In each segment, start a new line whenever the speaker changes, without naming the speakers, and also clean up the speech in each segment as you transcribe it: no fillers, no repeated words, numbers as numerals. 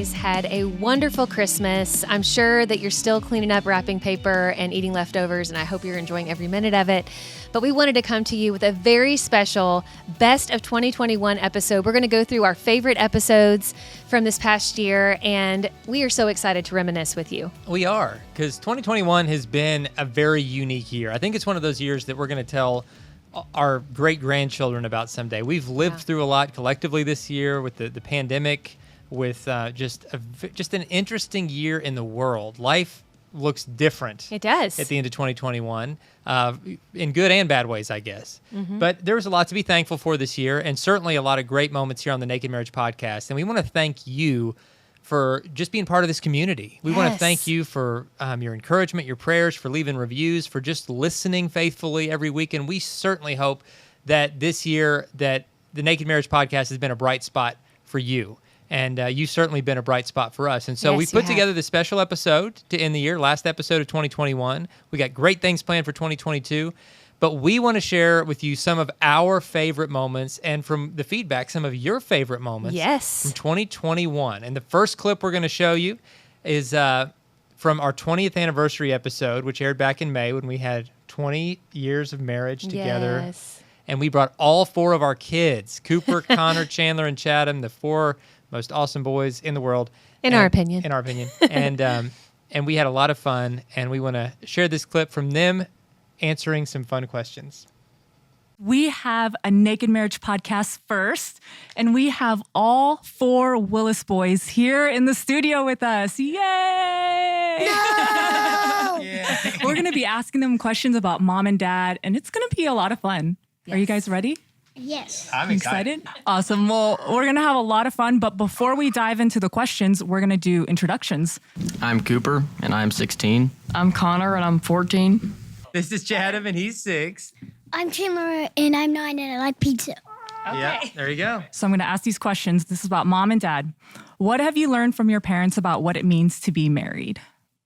Had a wonderful Christmas. I'm sure that you're still cleaning up wrapping paper and eating leftovers, and I hope you're enjoying every minute of it. But we wanted to come to you with a very special Best of 2021 episode. We're going to go through our favorite episodes from this past year, and we are so excited to reminisce with you.
We are, because 2021 has been a very unique year. I think it's one of those years that we're going to tell our great-grandchildren about someday. We've lived through a lot collectively this year with the pandemic, with just an interesting year in the world. Life looks different.
It does.
At the end of 2021, in good and bad ways, I guess.
Mm-hmm.
But there was a lot to be thankful for this year, and certainly a lot of great moments here on the Naked Marriage Podcast. And we want to thank you for just being part of this community. We want to thank you for your encouragement, your prayers, for leaving reviews, for just listening faithfully every week. And we certainly hope that this year that the Naked Marriage Podcast has been a bright spot for you. And you've certainly been a bright spot for us. And so we put together this special episode to end the year, last episode of 2021. We got great things planned for 2022. But we want to share with you some of our favorite moments, and from the feedback, some of your favorite moments from 2021. And the first clip we're going to show you is from our 20th anniversary episode, which aired back in May when we had 20 years of marriage together.
Yes.
And we brought all four of our kids, Cooper, Connor, Chandler, and Chatham, the four most awesome boys in the world.
In our opinion.
In our opinion. And we had a lot of fun, and we want to share this clip from them answering some fun questions.
We have a Naked Marriage Podcast first, and we have all four Willis Boys here in the studio with us. Yay!
No!
We're going to be asking them questions about mom and dad, and it's going to be a lot of fun. Are you guys ready?
Yes.
I'm excited.
Awesome. Well, we're going to have a lot of fun, but before we dive into the questions, we're going to do introductions.
I'm Cooper, and I'm 16.
I'm Connor, and I'm 14.
This is Chatham, and he's 6.
I'm Chandler, and I'm 9, and I like pizza.
Yeah, there you go.
So I'm going to ask these questions. This is about mom and dad. What have you learned from your parents about what it means to be married?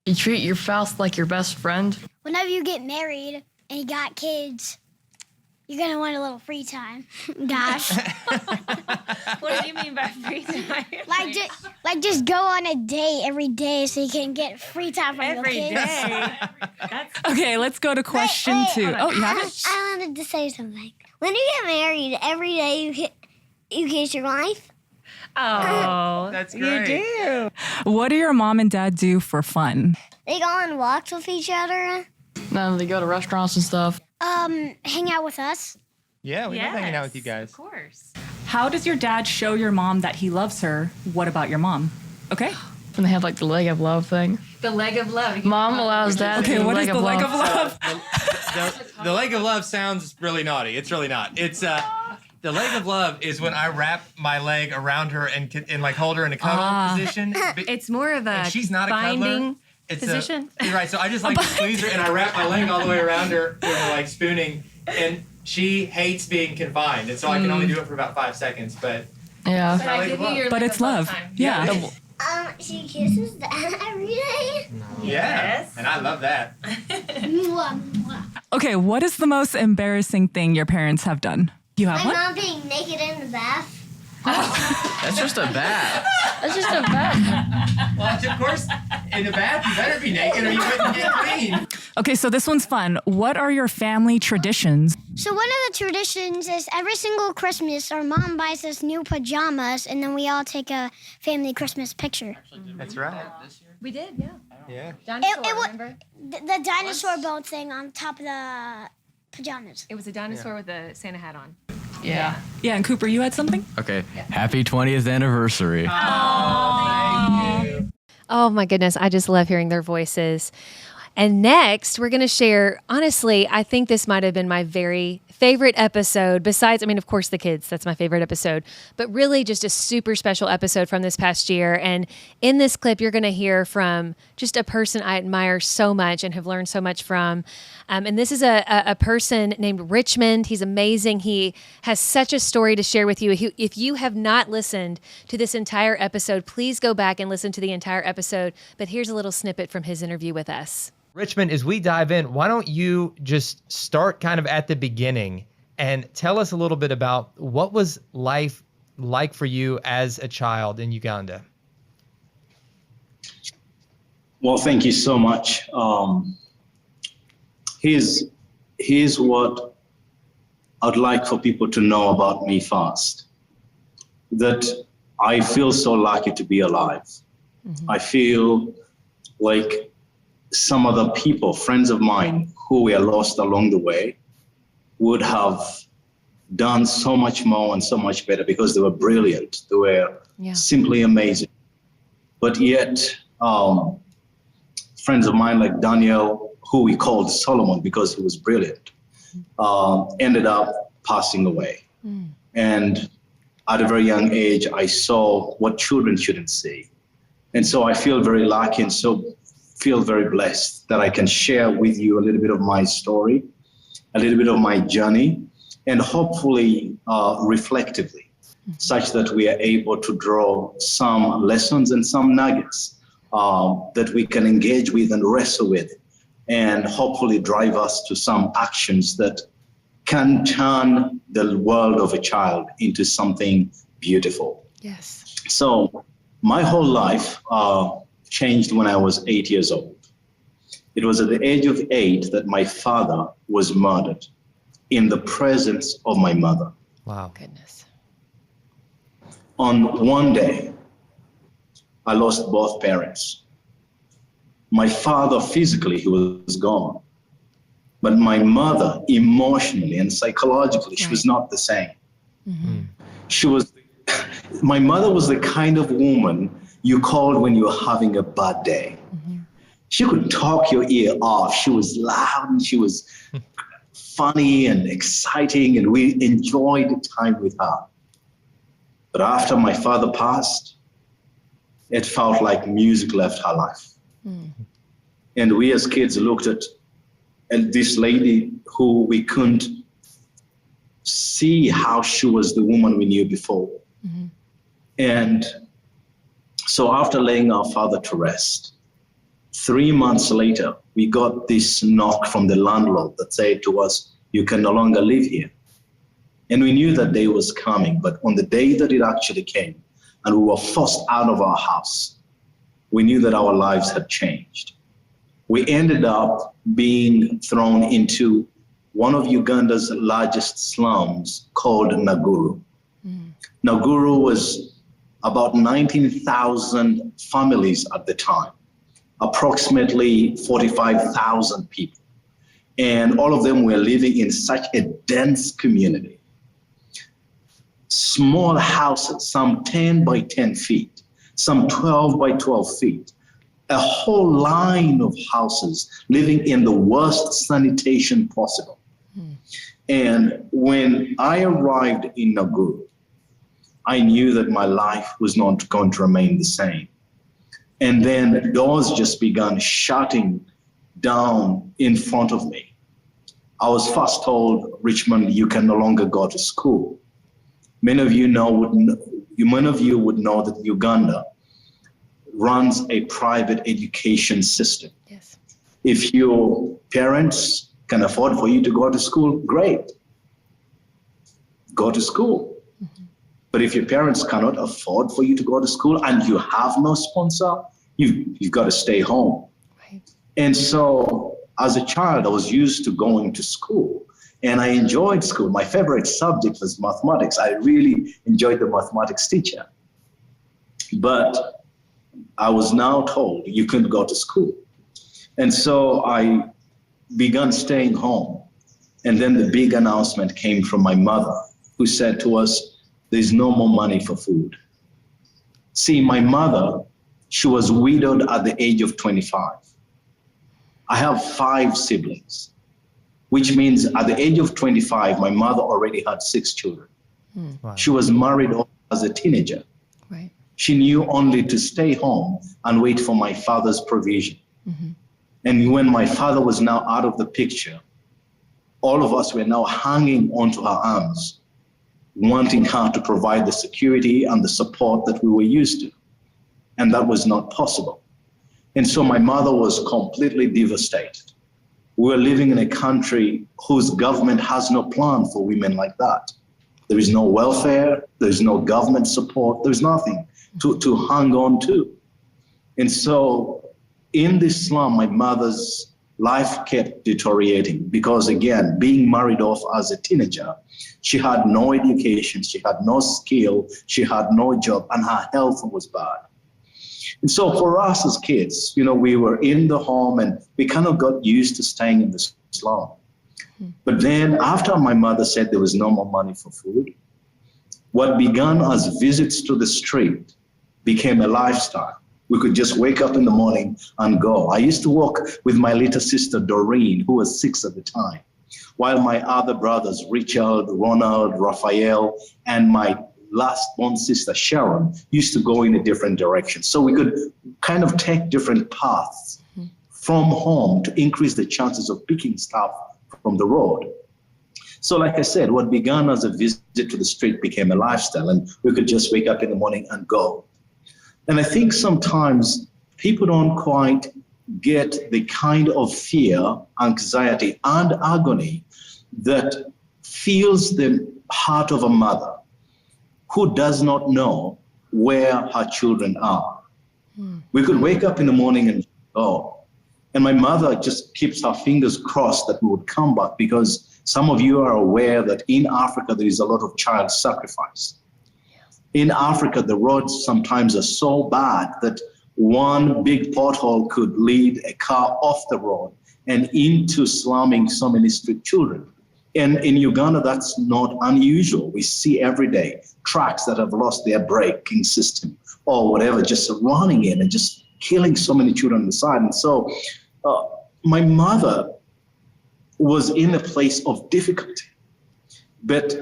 You treat your spouse like your best friend.
Whenever you get married and you got kids, you're going to want a little free time. Gosh.
What do you mean by free time?
Like just go on a date every day so you can get free time from your kids.
Okay, let's go to question 2. Oh, you have it?
I wanted to say something. When you get married, every day you kiss your wife.
Oh,
That's great.
You do.
What do your mom and dad do for fun?
They go on walks with each other.
Then they go to restaurants and stuff.
Hang out with us.
Yeah, we love hanging out with you guys.
Of course.
How does your dad show your mom that he loves her? What about your mom? Okay.
And they have like the leg of love thing.
The leg of love.
Mom allows dad to
Okay,
do
what
leg
is the leg of love?
The leg of love sounds really naughty. It's really not. It's the leg of love is when I wrap my leg around her and like hold her in a cuddle position.
It's more of a
And she's not a cuddler.
binding
It's
position.
You're right. So I just like to squeeze her, and I wrap my leg all the way around her when we're like spooning. And she hates being confined, and so I can only do it for about 5 seconds. But
Yeah.
my leg of love.
But it's love. Yeah.
She kisses dad every day.
Yeah. And I love that.
Mwah, mwah.
Okay, what is the most embarrassing thing your parents have done? You have
My
one?
mom being naked in the bath.
That's just a bath.
That's just a bad.
Well, of course, in the bath you better be naked or you wouldn't get clean.
Okay, so this one's fun. What are your family traditions?
So one of the traditions is every single Christmas, our mom buys us new pajamas, and then we all take a family Christmas picture.
That's right.
We did, yeah.
Yeah.
Dinosaur,
It wa-
remember?
The dinosaur boat thing on top of the pajamas.
It was a dinosaur with a Santa hat on.
Yeah.
Yeah, and Cooper, you had something?
Okay. Happy 20th anniversary.
Oh my goodness, I just love hearing their voices. And next, we're going to share, honestly, I think this might have been my very favorite episode besides, I mean, of course, the kids, that's my favorite episode, but really just a super special episode from this past year. And in this clip, you're going to hear from just a person I admire so much and have learned so much from. And this is a person named Richmond. He's amazing. He has such a story to share with you. If you have not listened to this entire episode, please go back and listen to the entire episode. But here's a little snippet from his interview with us.
Richmond, as we dive in, why don't you just start kind of at the beginning and tell us a little bit about what was life like for you as a child in Uganda?
Well, thank you so much. Here's what I'd like for people to know about me first. That I feel so lucky to be alive. I feel like some other people, friends of mine who were lost along the way, would have done so much more and so much better because they were brilliant. They were simply amazing. But yet, friends of mine like Daniel, who we called Solomon because he was brilliant, ended up passing away. And at a very young age, I saw what children shouldn't see. And so I feel very lucky and so feel very blessed that I can share with you a little bit of my story, a little bit of my journey, and hopefully reflectively, such that we are able to draw some lessons and some nuggets that we can engage with and wrestle with, and hopefully drive us to some actions that can turn the world of a child into something beautiful.
Yes.
So my whole life changed when I was 8 years old. It was at the age of 8 that my father was murdered in the presence of my mother.
Wow.
Goodness.
On one day, I lost both parents. My father, physically, he was gone. But my mother, emotionally and psychologically, she was not the same. My mother was the kind of woman you called when you were having a bad day. She could talk your ear off. She was loud and she was funny and exciting, and we enjoyed time with her. But after my father passed, it felt like music left her life. And we as kids looked at this lady who we couldn't see how she was the woman we knew before. And so after laying our father to rest, 3 months later, we got this knock from the landlord that said to us, "You can no longer live here." And we knew that day was coming, but on the day that it actually came and we were forced out of our house, we knew that our lives had changed. We ended up being thrown into one of Uganda's largest slums called Naguru. Naguru was about 19,000 families at the time, approximately 45,000 people. And all of them were living in such a dense community. Small houses, some 10 by 10 feet, some 12 by 12 feet, a whole line of houses living in the worst sanitation possible. And when I arrived in Naguru, I knew that my life was not going to remain the same. And then doors just began shutting down in front of me. I was first told, "Richmond, you can no longer go to school." Many of you would know that Uganda runs a private education system.
Yes.
If your parents can afford for you to go to school, great. Go to school. But if your parents cannot afford for you to go to school and you have no sponsor, you've got to stay home.
Right.
And so as a child, I was used to going to school and I enjoyed school. My favorite subject was mathematics. I really enjoyed the mathematics teacher. But I was now told you couldn't go to school. And so I began staying home. And then the big announcement came from my mother, who said to us, "There's no more money for food." See, my mother, she was widowed at the age of 25. I have 5 siblings, which means at the age of 25, my mother already had 6 children.
Wow.
She was married as a teenager.
Right.
She knew only to stay home and wait for my father's provision. And when my father was now out of the picture, all of us were now hanging onto her arms, wanting her to provide the security and the support that we were used to. And that was not possible. And so my mother was completely devastated. We were living in a country whose government has no plan for women like that. There is no welfare, there is no government support, there's nothing to hang on to. And so in this slum, my mother's life kept deteriorating because, again, being married off as a teenager, she had no education, she had no skill, she had no job, and her health was bad. And so for us as kids, we were in the home and we kind of got used to staying in the slum. But then after my mother said there was no more money for food, what began as visits to the street became a lifestyle. We could just wake up in the morning and go. I used to walk with my little sister, Doreen, who was 6 at the time, while my other brothers, Richard, Ronald, Raphael, and my last born sister, Sharon, used to go in a different direction. So we could kind of take different paths from home to increase the chances of picking stuff from the road. So like I said, what began as a visit to the street became a lifestyle, and we could just wake up in the morning and go. And I think sometimes people don't quite get the kind of fear, anxiety, and agony that fills the heart of a mother who does not know where her children are. We could wake up in the morning and go. And my mother just keeps her fingers crossed that we would come back, because some of you are aware that in Africa, there is a lot of child sacrifice. In Africa, the roads sometimes are so bad that one big pothole could lead a car off the road and into slumming so many street children. And in Uganda, that's not unusual. We see every day trucks that have lost their braking system or whatever, just running in and just killing so many children on the side. And so my mother was in a place of difficulty, but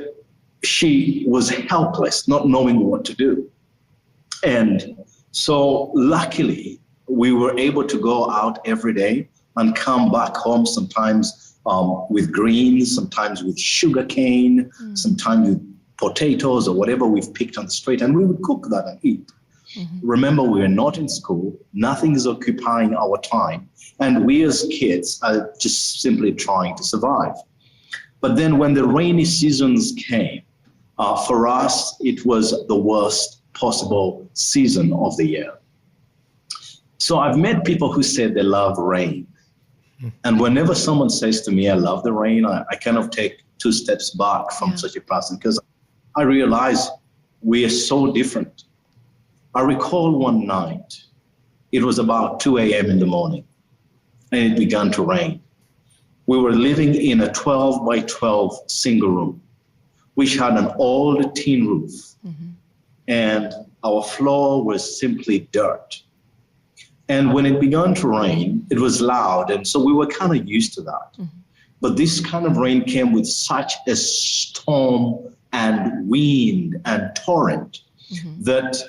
she was helpless, not knowing what to do. And so luckily, we were able to go out every day and come back home, sometimes with greens, sometimes with sugar cane, sometimes with potatoes or whatever we've picked on the street, and we would cook that and eat. Remember, we are not in school, nothing is occupying our time, and we as kids are just simply trying to survive. But then when the rainy seasons came, for us, it was the worst possible season of the year. So I've met people who said they love rain. And whenever someone says to me, I love the rain, I kind of take 2 steps back from such a person, because I realize we are so different. I recall one night, it was about 2 a.m. in the morning, and it began to rain. We were living in a 12 by 12 single room, which had an old tin roof, and our floor was simply dirt. And when it began to rain, it was loud, and so we were kind of used to that. But this kind of rain came with such a storm and wind and torrent that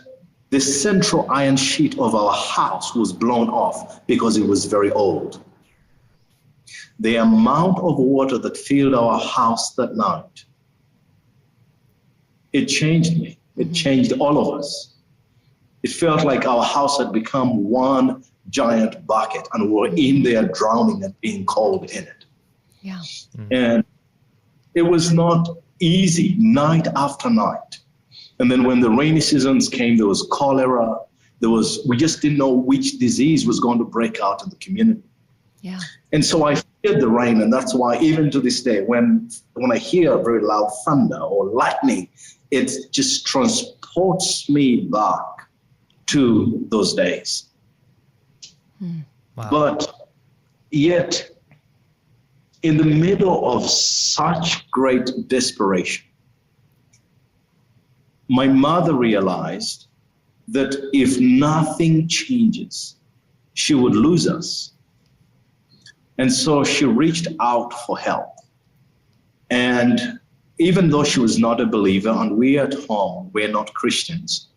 the central iron sheet of our house was blown off because it was very old. The amount of water that filled our house that night, it changed me. It changed all of us. It felt like our house had become one giant bucket, and we were in there drowning and being cold in it. And it was not easy night after night. And then when the rainy seasons came, there was cholera. We just didn't know which disease was going to break out in the community. And so I feared the rain, and that's why even to this day, when I hear very loud thunder or lightning, it just transports me back to those days.
Wow.
But yet, in the middle of such great desperation, my mother realized that if nothing changes, she would lose us. And so she reached out for help. And even though she was not a believer, and we at home, we're not Christians,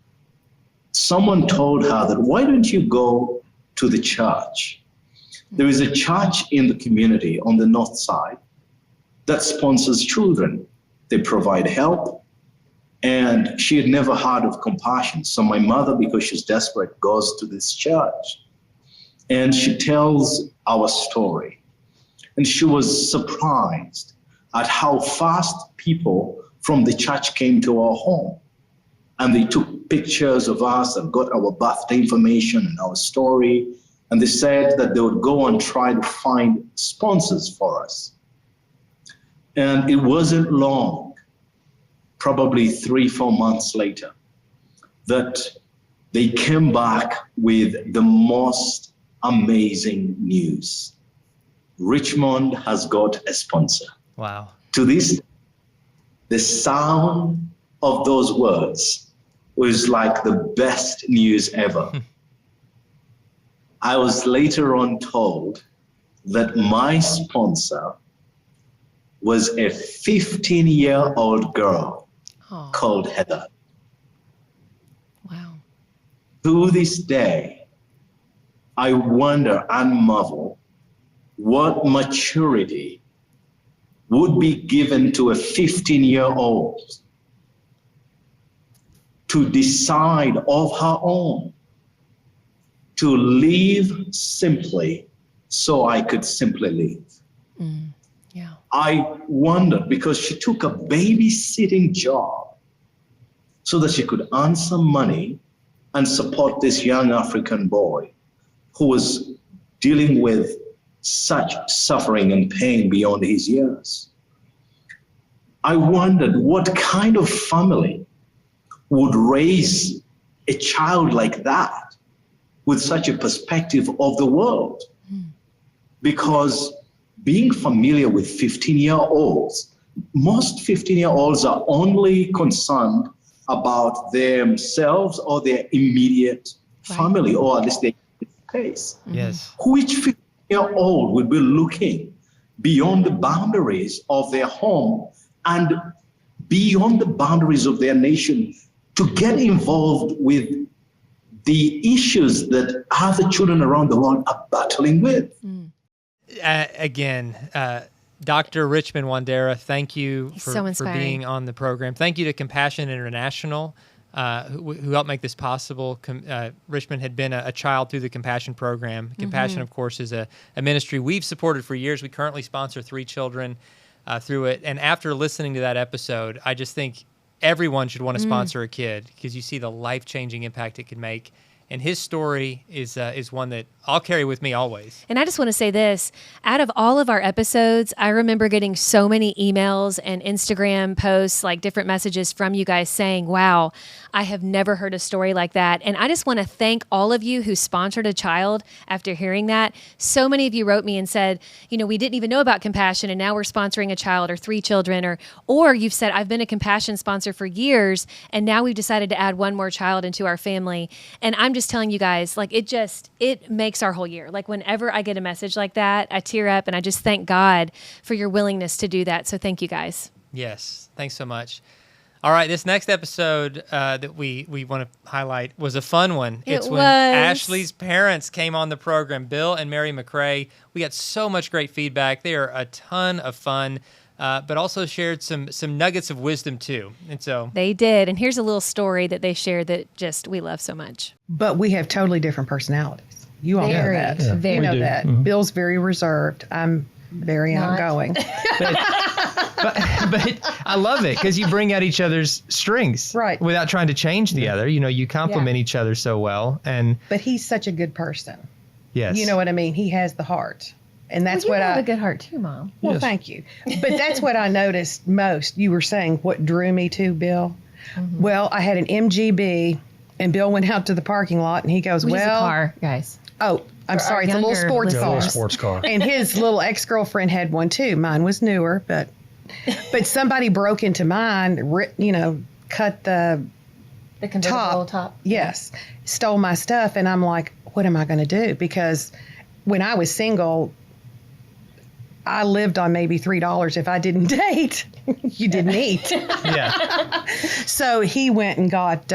someone told her that, why don't you go to the church? There is a church in the community on the north side that sponsors children. They provide help. And she had never heard of compassion. So my mother, because she's desperate, goes to this church. And she tells our story. And she was surprised at how fast people from the church came to our home. And they took pictures of us and got our birthday information and our story. And they said that they would go and try to find sponsors for us. And it wasn't long, probably 3-4 months later, that they came back with the most amazing news. Richmond has got a sponsor.
Wow.
To this, the sound of those words was like the best news ever. I was later on told that my sponsor was a 15-year-old girl
Oh,
called Heather.
wow.
To this day, I wonder and marvel what maturity would be given to a 15-year-old to decide of her own to live simply so I could simply live.
Yeah.
I wondered because she took a babysitting job so that she could earn some money and support this young African boy who was dealing with such suffering and pain beyond his years. I wondered what kind of family would raise a child like that with such a perspective of the world. Because being familiar with 15-year-olds, most 15-year-olds are only concerned about themselves or their immediate family, or at least their space.
Yes.
Which 15-year-old would be looking beyond the boundaries of their home and beyond the boundaries of their nation to get involved with the issues that other children around the world are battling with?
Again, Dr. Richmond Wandera, thank you
He's
for,
so
for
inspiring.
being on the program. Thank you to Compassion International, who helped make this possible. Richmond had been a child through the Compassion program. Compassion, of course, is a ministry we've supported for years. We currently sponsor 3 children through it. And after listening to that episode, I just think everyone should want to sponsor a kid because you see the life-changing impact it can make. And his story is one that I'll carry with me always.
And I just want to say this, out of all of our episodes, I remember getting so many emails and Instagram posts, like different messages from you guys saying, wow, I have never heard a story like that. And I just want to thank all of you who sponsored a child after hearing that. So many of you wrote me and said, you know, we didn't even know about Compassion and now we're sponsoring a child or 3 children, or you've said, I've been a Compassion sponsor for years and now we've decided to add one more child into our family. And I'm just telling you guys, like, it makes our whole year. Like, whenever I get a message like that, I tear up and I just thank God for your willingness to do that. So thank you guys.
Yes, thanks so much. All right, this next episode that we want to highlight was a fun one. It's when Ashley's parents came on the program, Bill and Mary McCrae. We got so much great feedback. They are a ton of fun, but also shared some nuggets of wisdom too. And so
They did. And here's a little story that they shared that just we love so much.
But we have totally different personalities. You all know
Very,
that.
very.
You know
We do.
that. Bill's very reserved. I'm very outgoing.
But I love it because you bring out each other's strengths,
Right.
without trying to change the other. You know, you complement each other so well. And
But he's such a good person.
yes,
You know what I mean? He has the heart. And that's
Well, you
what
have
I...
a good heart too, Mom.
Well,
Yes.
thank you. But that's what I noticed most. You were saying what drew me to Bill.
Mm-hmm.
Well, I had an MGB, and Bill went out to the parking lot, and he goes,
Which is a
well...
car, guys.
Oh, I'm
For our
sorry. It's a little
younger
sports
listeners.
car.
Yeah,
sports car.
And his little ex-girlfriend had one too. Mine was newer, but somebody broke into mine, cut the
The convertible top.
Yes, stole my stuff, and I'm like, what am I going to do? Because when I was single, I lived on maybe $3 if I didn't date. You didn't eat.
yeah,
So he went and got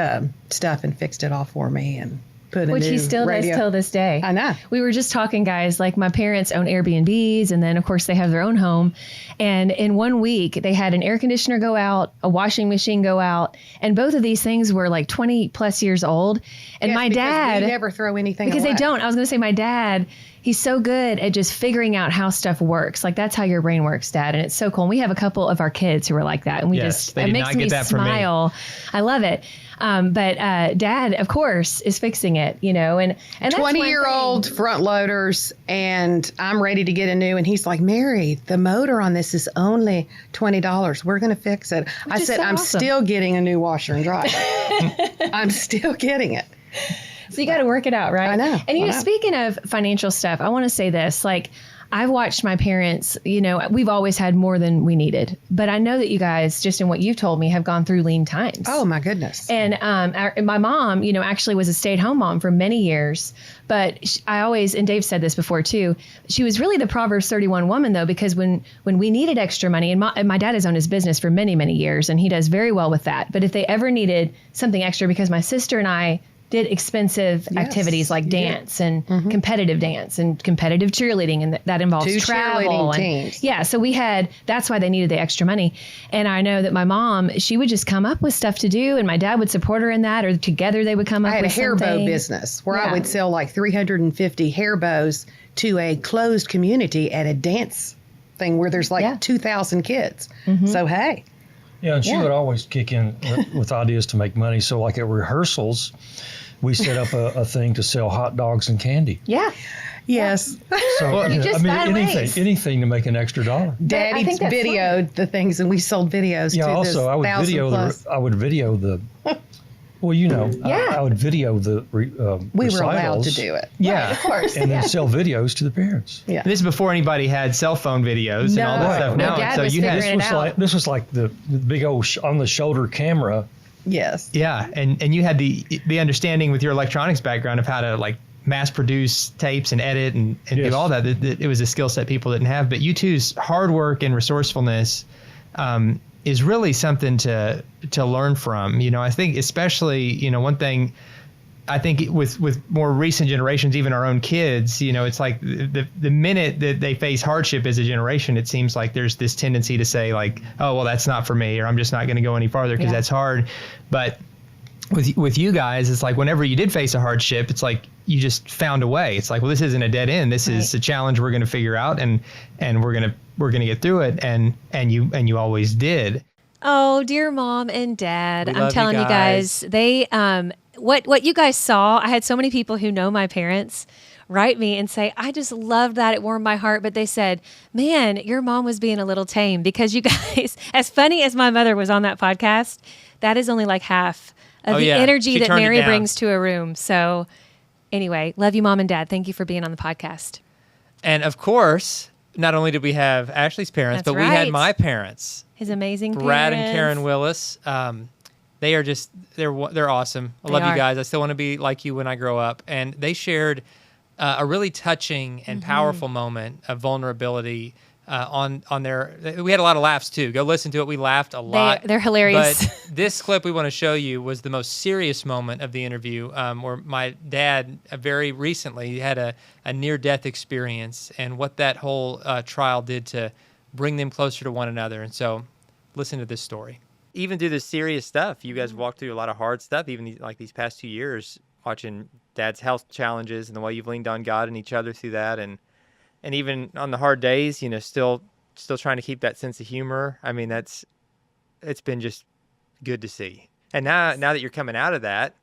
stuff and fixed it all for me and put a
Which
new
he still
radio.
does till this day.
I know.
We were just talking, guys, like my parents own Airbnbs, and then, of course, they have their own home. And in 1 week, they had an air conditioner go out, a washing machine go out, and both of these things were like 20 plus years old. And
Yes,
my
because
dad...
we never throw anything
Because
away.
they don't. I was going to say my dad, he's so good at just figuring out how stuff works. Like, that's how your brain works, Dad. And it's so cool. And we have a couple of our kids who are like that. And we
Yes,
just,
they
it
did
makes
not
me
get that from me.
smile. I love it. But Dad, of course, is fixing it, and that's one
20-year-old
thing.
front loaders, and I'm ready to get a new. And he's like, Mary, the motor on this is only $20. We're going to fix it. I
is
said,
so
I'm
awesome.
still getting a new washer and dryer. I'm still getting it.
So you got to work it out, right?
I know.
And
I know.
speaking of financial stuff, I want to say this. Like, I've watched my parents, we've always had more than we needed. But I know that you guys, just in what you've told me, have gone through lean times.
Oh, my goodness.
And my mom, actually was a stay-at-home mom for many years. But I always, and Dave said this before too, she was really the Proverbs 31 woman, though, because when we needed extra money, and my dad has owned his business for many, many years, and he does very well with that. But if they ever needed something extra, because my sister and I did expensive activities like dance and competitive dance and competitive cheerleading, and that involves
2
travel.
cheerleading
And,
teams.
yeah, so that's why they needed the extra money. And I know that my mom, she would just come up with stuff to do, and my dad would support her in that, or together they would come up
I had a
with
hair bow
something.
business where I
Yeah.
would sell like 350 hair bows to a closed community at a dance thing where there's like 2,000 kids. So, hey.
Yeah, and she would always kick in with ideas to make money. So, like at rehearsals, we set up a thing to sell hot dogs and candy.
Yeah.
Yes.
So,
You just find ways.
anything to make an extra dollar.
Daddy
think that's
videoed the things, and we sold videos
Yeah.
to
Also,
this
I would
1,000 plus.
I would video the. Well, I would video the
We were allowed to
recitals.
do it.
Yeah.
Of course.
And then sell videos to the parents.
Yeah.
This is before anybody had cell phone videos and all
No.
that stuff.
My
Now,
dad
so
was
you had
figuring it out.
This was like the big old on the shoulder camera.
Yes.
Yeah, and you had the understanding with your electronics background of how to like mass produce tapes and edit and
Yes.
do all that. It was a skill set people didn't have. But you two's hard work and resourcefulness is really something to learn from. I think especially one thing. I think with more recent generations, even our own kids, it's like the minute that they face hardship as a generation, it seems like there's this tendency to say like, oh, well, that's not for me, or I'm just not going to go any farther because that's hard. But with you guys, it's like whenever you did face a hardship, it's like you just found a way. It's like, well, this isn't a dead end. This is a challenge we're going to figure out, and we're gonna get through it. And you always did.
Oh, dear mom and dad.
We
I'm
love
telling
you
you guys, they what you guys saw, I had so many people who know my parents write me and say, I just loved that. It warmed my heart. But they said, man, your mom was being a little tame, because you guys, as funny as my mother was on that podcast, that is only like half of the energy
She
that
turned it
Mary
down.
brings to a room. So anyway, love you, mom and dad. Thank you for being on the podcast.
And of course, not only did we have Ashley's parents,
That's
but we had
right.
my parents,
His amazing
Brad
parents.
and Karen Willis. They are just they're awesome. I love
They
you
are.
guys. I still want to be like you when I grow up. And they shared a really touching and powerful moment of vulnerability on their. We had a lot of laughs too. Go listen to it. We laughed a lot.
They're hilarious.
But this clip we want to show you was the most serious moment of the interview, where my dad very recently had a near-death experience, and what that whole trial did to bring them closer to one another. And so, listen to this story. Even through the serious stuff, you guys walked through a lot of hard stuff. Even like these past 2 years, watching Dad's health challenges and the way you've leaned on God and each other through that, and even on the hard days, still trying to keep that sense of humor. I mean, it's been just good to see. And now that you're coming out of that,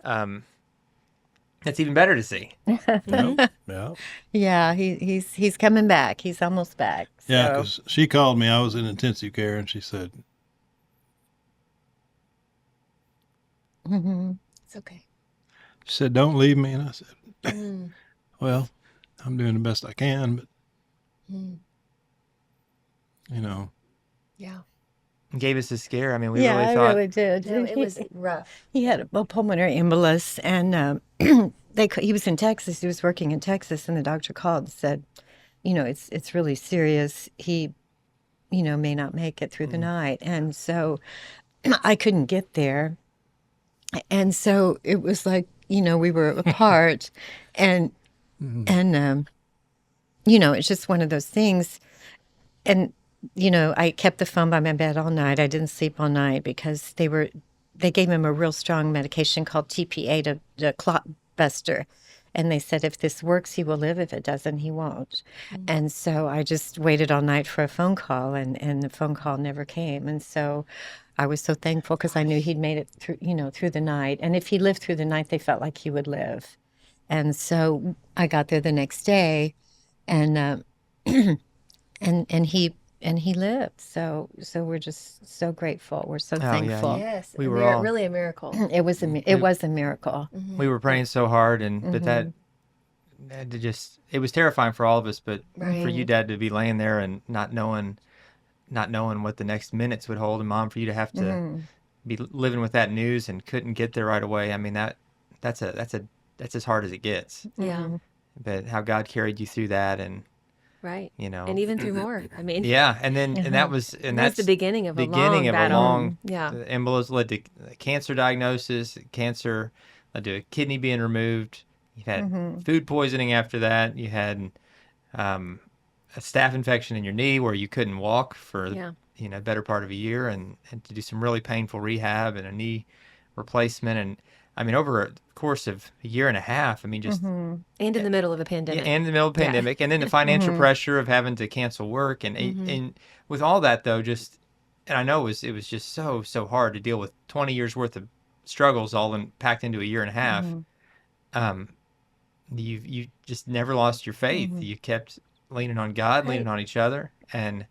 that's even better to see.
Yeah.
Yeah, he's coming back. He's almost back. So.
Yeah, because she called me. I was in intensive care, and she said,
It's okay.
she said, don't leave me. And I said, well, I'm doing the best I can, but,
Yeah.
Gave us a scare. I mean, we
Yeah,
really
I
thought.
really did.
No, it was rough.
He had a pulmonary embolus, and he was in Texas. He was working in Texas, and the doctor called and said, it's really serious. He, may not make it through the night. And so I couldn't get there. And so it was like, we were apart, and it's just one of those things. And, I kept the phone by my bed all night. I didn't sleep all night because they gave him a real strong medication called TPA, the clot buster. And they said, if this works, he will live. If it doesn't, he won't. And so I just waited all night for a phone call, and the phone call never came. And so I was so thankful because I knew he'd made it through, through the night. And if he lived through the night, they felt like he would live. And so I got there the next day, and and he lived. So we're just so grateful. We're so thankful.
Yes,
We were all-
really a miracle.
It was a miracle.
We were praying so hard, but that it was terrifying for all of us. But for you, Dad, to be laying there and not knowing what the next minutes would hold, and Mom, for you to have to be living with that news and couldn't get there right away. I mean, that's as hard as it gets.
Yeah.
But how God carried you through that, and
Right.
and
even through more. I mean,
yeah, and then that's
the beginning of a long battle. Yeah.
The embolus led to cancer diagnosis. Cancer led to a kidney being removed. You had food poisoning after that. You had a staph infection in your knee where you couldn't walk for better part of a year, and to do some really painful rehab and a knee replacement. And I mean, over a course of a year and a half, I mean, just
And in the middle of a pandemic.
and in the middle of a pandemic, and then the financial pressure of having to cancel work, and with all that though, and I know it was just so hard to deal with 20 years worth of struggles all packed into a year and a half. You just never lost your faith. You kept leaning on God, leaning on each other, and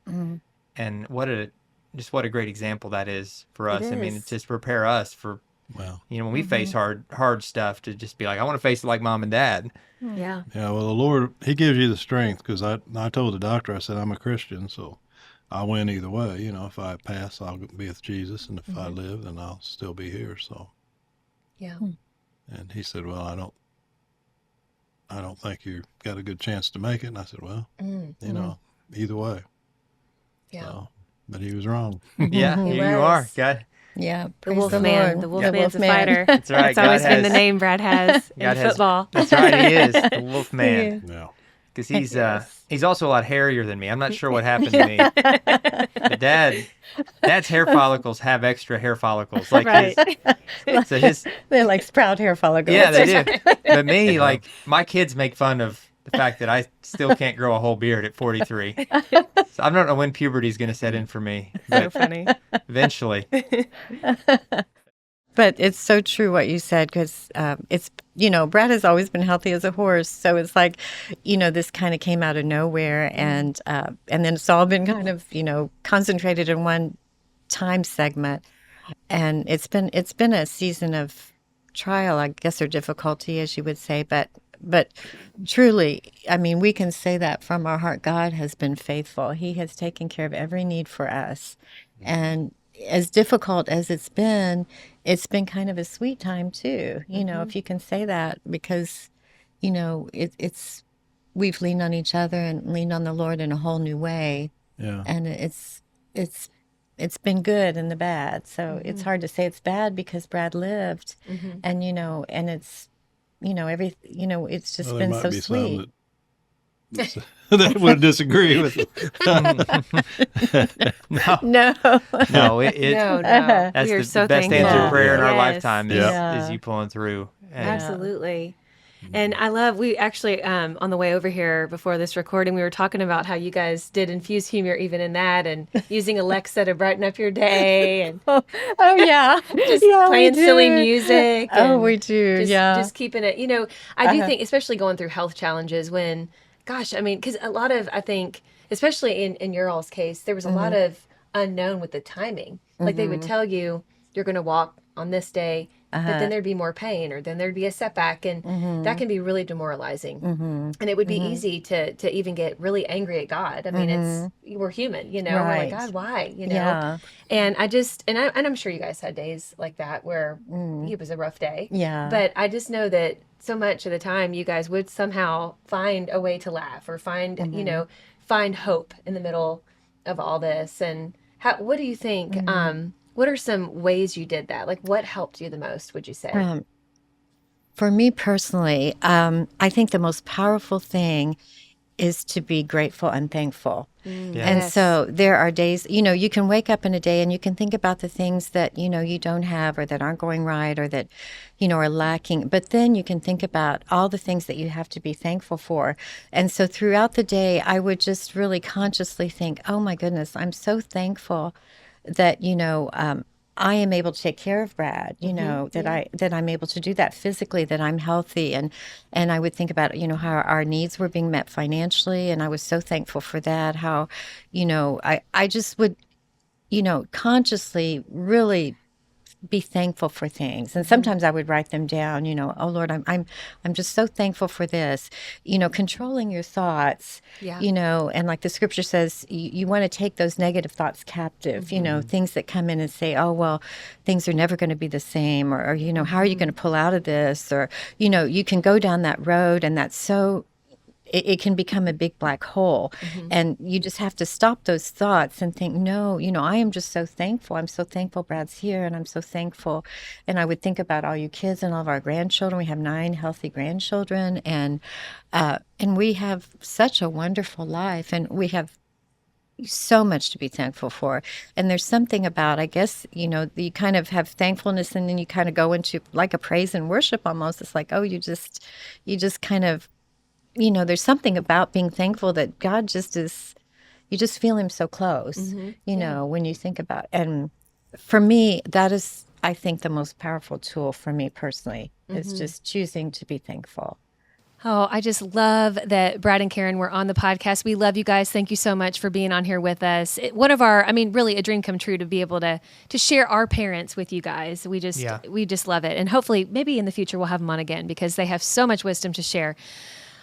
what a great example that is for us. I mean, it's just prepare us for.
Well,
when we face hard stuff, to just be like, I want to face it like Mom and Dad.
Yeah.
Yeah. Well, the Lord, He gives you the strength, because I told the doctor, I said, I'm a Christian, so I win either way. If I pass, I'll be with Jesus, and if I live, then I'll still be here. So.
Yeah.
And he said, well, I don't think you got a good chance to make it. And I said, well, either way.
Yeah.
So, but he was wrong.
Yeah,
He
here you are.
was.
God.
Yeah,
The
praise
wolf
the
man.
Lord.
The wolf man's a
Wolfman.
fighter.
That's right.
That's always
God
been the
has-
name Brad has in
God has-
football.
That's right. He is the Wolf Man.
Yeah.
Because he's also a lot hairier than me. I'm not sure what happened to me. But Dad's hair follicles have extra hair follicles. Like
They're like sprout hair follicles.
yeah, they do. But me, like my kids make fun of the fact that I still can't grow a whole beard at 43. So I don't know when puberty's going to set in for me.
So funny.
Eventually.
But it's so true what you said, because it's, Brad has always been healthy as a horse. So it's like, this kind of came out of nowhere. And then it's all been kind of, concentrated in one time segment. And it's been a season of trial, I guess, or difficulty, as you would say. But truly, I mean, we can say that from our heart. God has been faithful. He has taken care of every need for us. And as difficult as it's been kind of a sweet time too, if you can say that, because, it's we've leaned on each other and leaned on the Lord in a whole new way. Yeah. And it's been good and the bad. So it's hard to say it's bad because Brad lived, and, and it's, it's just been so sweet.
That would disagree with it.
No.
No.
That's
We are
the
so
best
thankful.
answered prayer in our
Yes.
lifetime is you pulling through. And
Absolutely. And I love, we actually, on the way over here before this recording, we were talking about how you guys did infuse humor even in that, and using Alexa to brighten up your day, and
Oh yeah.
just
Yeah, we
playing silly
do.
music.
Oh,
and
we do.
just keeping it, I do think, especially going through health challenges when, gosh, I mean, because a lot of, I think, especially in your all's case, there was a lot of unknown with the timing. Like they would tell you, you're going to walk on this day, but then there'd be more pain, or then there'd be a setback, and that can be really demoralizing. And it would be easy to even get really angry at God. I mean, we're human, we're like, God, why,
Yeah.
And I'm sure you guys had days like that where it was a rough day.
Yeah.
But I just know that so much of the time you guys would somehow find a way to laugh, or find, find hope in the middle of all this. And what do you think? What are some ways you did that? Like, what helped you the most, would you say?
For me personally, I think the most powerful thing is to be grateful and thankful.
Yes.
And so there are days, you can wake up in a day and you can think about the things that, you don't have or that aren't going right or that, are lacking. But then you can think about all the things that you have to be thankful for. And so throughout the day, I would just really consciously think, oh my goodness, I'm so thankful that, I am able to take care of Brad, that I'm able to do that physically, that I'm healthy. And I would think about, how our needs were being met financially. And I was so thankful for that, how, I just would, consciously really be thankful for things. And sometimes I would write them down, oh Lord, I'm just so thankful for this, controlling your thoughts, and like the scripture says, you want to take those negative thoughts captive, things that come in and say, oh, well, things are never going to be the same, or how are you going to pull out of this? Or, you can go down that road and that's so it can become a big black hole. And you just have to stop those thoughts and think, no, I am just so thankful. I'm so thankful Brad's here, and I'm so thankful. And I would think about all you kids and all of our grandchildren. We have 9 healthy grandchildren, and we have such a wonderful life, and we have so much to be thankful for. And there's something about, I guess, you kind of have thankfulness, and then you kind of go into like a praise and worship almost. It's like, oh, you just kind of, there's something about being thankful that God just is, you just feel him so close, when you think about it. And for me, that is, I think, the most powerful tool for me personally, is just choosing to be thankful.
Oh, I just love that Brad and Karen were on the podcast. We love you guys. Thank you so much for being on here with us. One of our, really a dream come true to be able to share our parents with you guys. We just love it. And hopefully maybe in the future we'll have them on again, because they have so much wisdom to share.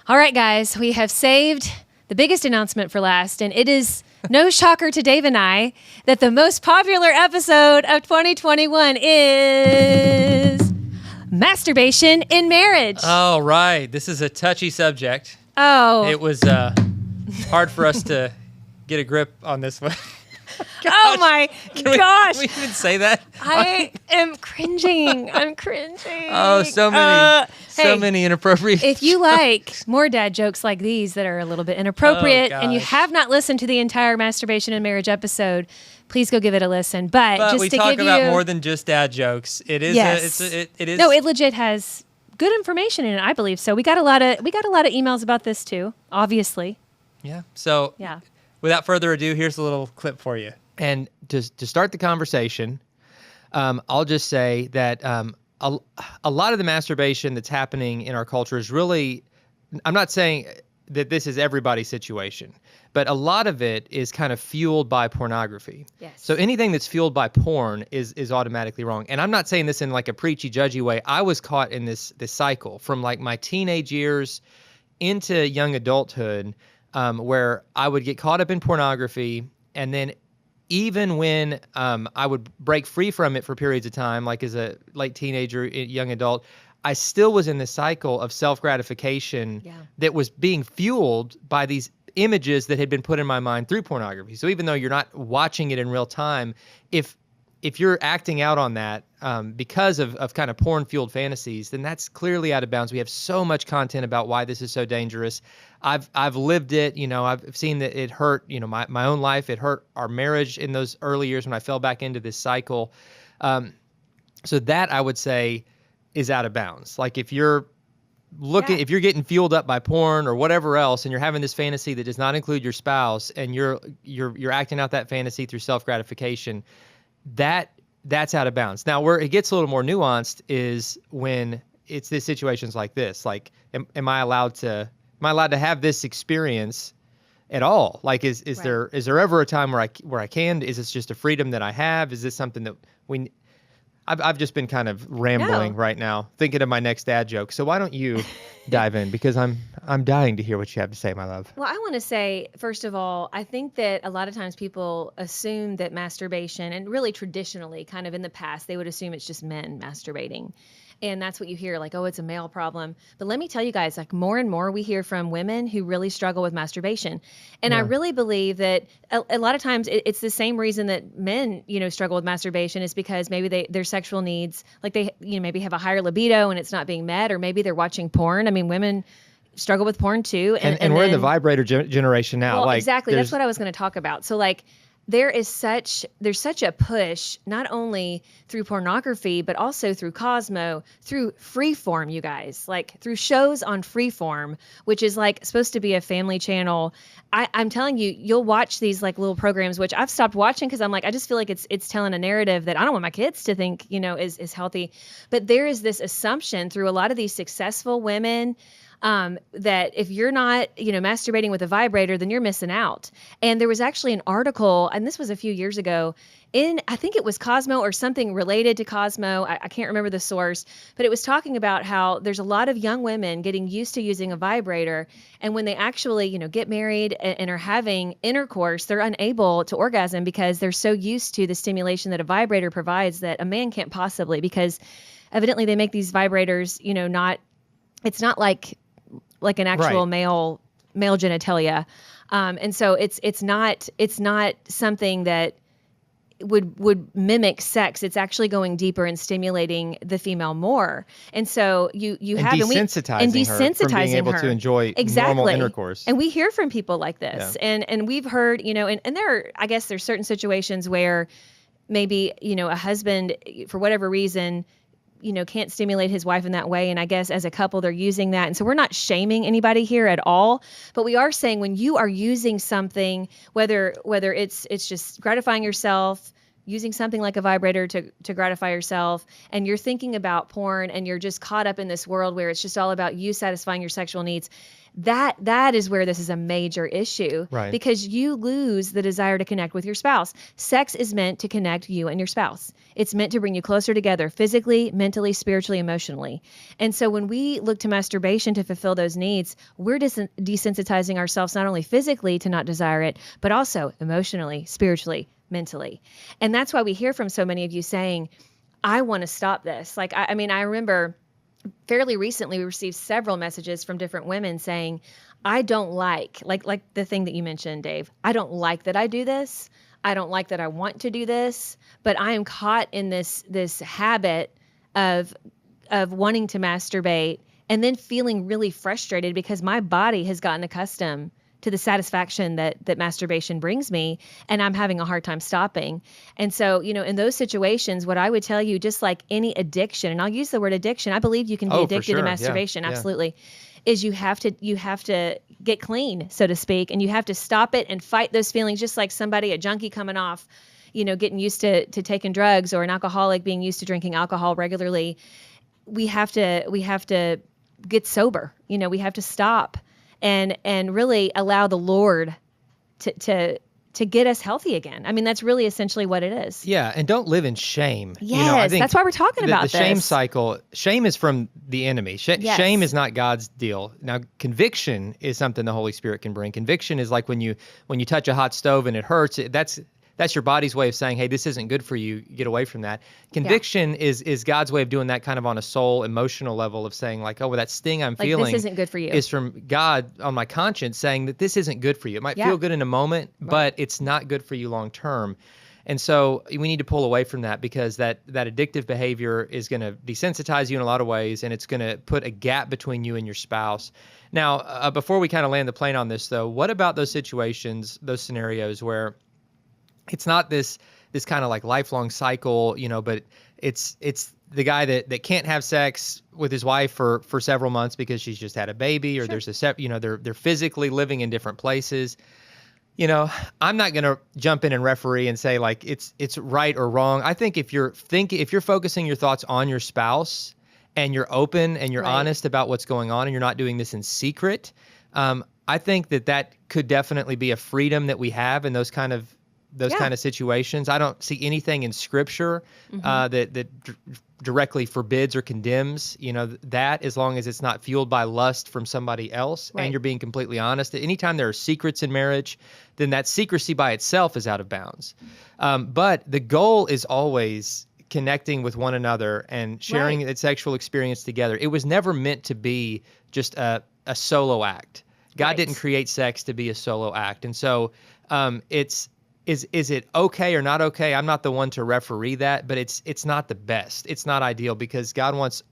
All right, guys, we have saved the biggest announcement for last, and it is no shocker to Dave and I that the most popular episode of 2021 is masturbation in marriage.
Oh, right. This is a touchy subject.
Oh.
It was hard for us to get a grip on this one.
Oh my gosh.
Can we even say that?
I am cringing. I'm cringing.
Oh, so many inappropriate.
If you like more dad jokes like these that are a little bit inappropriate, and you have not listened to the entire masturbation and marriage episode, please go give it a listen. But just
we
to
talk
give
about
you
more than just dad jokes. It is.
Yes.
It is.
No, it legit has good information in it, I believe. So we got a lot of emails about this too, obviously.
Yeah. So
yeah.
Without further ado, here's a little clip for you.
And to start the conversation, I'll just say that a lot of the masturbation that's happening in our culture is really, I'm not saying that this is everybody's situation, but a lot of it is kind of fueled by pornography.
Yes.
So anything that's fueled by porn is automatically wrong. And I'm not saying this in like a preachy, judgy way. I was caught in this cycle from like my teenage years into young adulthood, where I would get caught up in pornography, and then even when I would break free from it for periods of time, like as a late teenager, young adult, I still was in this cycle of self-gratification that was being fueled by these images that had been put in my mind through pornography. So even though you're not watching it in real time, if you're acting out on that because of kind of porn-fueled fantasies, then that's clearly out of bounds. We have so much content about why this is so dangerous. I've lived it. I've seen that it hurt, my own life. It hurt our marriage in those early years when I fell back into this cycle. So that, I would say, is out of bounds. Like if you're if you're getting fueled up by porn or whatever else, and you're having this fantasy that does not include your spouse, and you're acting out that fantasy through self-gratification, that's out of bounds. Now, where it gets a little more nuanced is when it's these situations like this. Like, am I allowed to have this experience at all? Like, is there ever a time where I can? Is this just a freedom that I have? Is this something that I've just been kind of rambling right now, thinking of my next dad joke. So why don't you dive in? Because I'm dying to hear what you have to say, my love.
Well, I want to say, first of all, I think that a lot of times people assume that masturbation, and really traditionally, kind of in the past, they would assume it's just men masturbating. And that's what you hear, like, oh, it's a male problem. But let me tell you guys, like, more and more we hear from women who really struggle with masturbation. And I really believe that a lot of times it's the same reason that men, struggle with masturbation, is because maybe their sexual needs, like they, maybe have a higher libido and it's not being met, or maybe they're watching porn. I mean, women struggle with porn too.
And we're in the
then-
vibrator generation now.
Well,
like
exactly. That's
there's-
what I was going to talk about. So like there's such a push, not only through pornography, but also through Cosmo, through Freeform, you guys, like through shows on Freeform, which is like supposed to be a family channel. I'm telling you, you'll watch these like little programs, which I've stopped watching because I'm like, I just feel like it's telling a narrative that I don't want my kids to think, is healthy. But there is this assumption through a lot of these successful women that if you're not, masturbating with a vibrator, then you're missing out. And there was actually an article, and this was a few years ago, I think it was Cosmo or something related to Cosmo. I can't remember the source, but it was talking about how there's a lot of young women getting used to using a vibrator. And when they actually, get married and are having intercourse, they're unable to orgasm because they're so used to the stimulation that a vibrator provides that a man can't possibly, because evidently they make these vibrators, it's not like an actual male genitalia. And so it's not something that would mimic sex. It's actually going deeper and stimulating the female more. And so you have
desensitizing her from being able to enjoy normal intercourse.
And we hear from people like this. Yeah. And we've heard, and there's certain situations where maybe, a husband, for whatever reason, can't stimulate his wife in that way. And I guess as a couple, they're using that. And so we're not shaming anybody here at all, but we are saying when you are using something, whether it's just gratifying yourself, using something like a vibrator to gratify yourself, and you're thinking about porn and you're just caught up in this world where it's just all about you satisfying your sexual needs, that is where this is a major issue,
right?
Because you lose the desire to connect with your spouse. Sex is meant to connect you and your spouse. It's meant to bring you closer together physically, mentally, spiritually, emotionally. And so when we look to masturbation to fulfill those needs, we're desensitizing ourselves not only physically to not desire it, but also emotionally, spiritually, mentally. And that's why we hear from so many of you saying, I want to stop this. Like, I remember fairly recently, we received several messages from different women saying, I don't like the thing that you mentioned, Dave. I don't like that I do this. I don't like that I want to do this, but I am caught in this habit of wanting to masturbate and then feeling really frustrated because my body has gotten accustomed to the satisfaction that masturbation brings me, and I'm having a hard time stopping. And so, in those situations, what I would tell you, just like any addiction, and I'll use the word addiction, I believe you can be addicted to masturbation, absolutely, is you have to get clean, so to speak, and you have to stop it and fight those feelings, just like a junkie coming off, getting used to taking drugs, or an alcoholic being used to drinking alcohol regularly. We have to get sober. We have to stop and really allow the Lord to get us healthy again. I mean, that's really essentially what it is.
Yeah, and don't live in shame.
Yes,
I think
that's why we're talking about
the shame cycle. Shame is from the enemy.
Yes.
Shame is not God's deal. Now, conviction is something the Holy Spirit can bring. Conviction is like when you touch a hot stove and it hurts. That's your body's way of saying, hey, this isn't good for you. Get away from that. Conviction is God's way of doing that kind of on a soul, emotional level of saying like, oh, well, that sting I'm feeling
this isn't good for you.
Is from God on my conscience saying that this isn't good for you. It might feel good in a moment, but it's not good for you long term. And so we need to pull away from that because that addictive behavior is going to desensitize you in a lot of ways, and it's going to put a gap between you and your spouse. Now, before we kind of land the plane on this, though, what about those situations, those scenarios where it's not this kind of like lifelong cycle, but it's the guy that can't have sex with his wife for several months because she's just had a baby, or there's they're physically living in different places. I'm not going to jump in and referee and say like it's right or wrong. I think if you're focusing your thoughts on your spouse and you're open and you're honest about what's going on and you're not doing this in secret, I think that could definitely be a freedom that we have in those kind of situations. I don't see anything in Scripture that directly forbids or condemns, that, as long as it's not fueled by lust from somebody else and you're being completely honest. Anytime there are secrets in marriage, then that secrecy by itself is out of bounds. But the goal is always connecting with one another and sharing that sexual experience together. It was never meant to be just a solo act. God didn't create sex to be a solo act. And so Is it okay or not okay? I'm not the one to referee that, but it's not the best. It's not ideal because God wants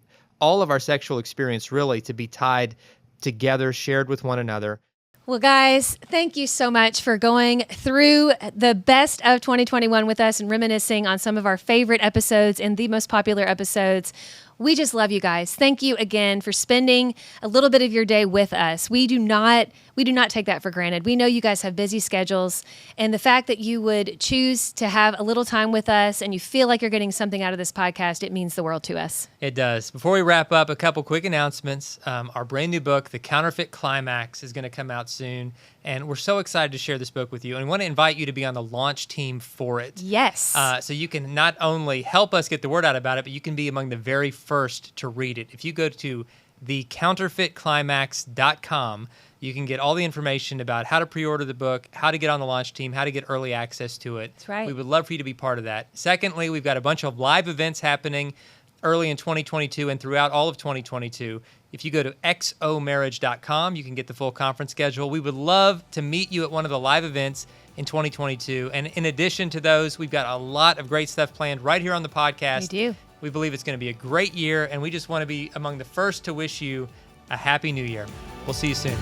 all of our sexual experience really to be tied
together, shared with one another.
Well, guys, thank you so much for going through the best of 2021 with us and reminiscing on some of our favorite episodes and the most popular episodes. We just love you guys. Thank you again for spending a little bit of your day with us. We do not take that for granted. We know you guys have busy schedules, and the fact that you would choose to have a little time with us and you feel like you're getting something out of this podcast, it means the world to us.
It does. Before we wrap up, a couple quick announcements. Our brand new book, The Counterfeit Climax, is going to come out soon, and we're so excited to share this book with you, and we want to invite you to be on the launch team for it.
Yes.
So you can not only help us get the word out about it, but you can be among the very first to read it. If you go to thecounterfeitclimax.com, you can get all the information about how to pre-order the book, how to get on the launch team, how to get early access to it.
That's right.
We would love for you to be part of that. Secondly, we've got a bunch of live events happening early in 2022 and throughout all of 2022. If you go to xomarriage.com, you can get the full conference schedule. We would love to meet you at one of the live events in 2022. And in addition to those, we've got a lot of great stuff planned right here on the podcast.
We do.
We believe it's going to be a great year, and we just want to be among the first to wish you a happy new year. We'll see you soon.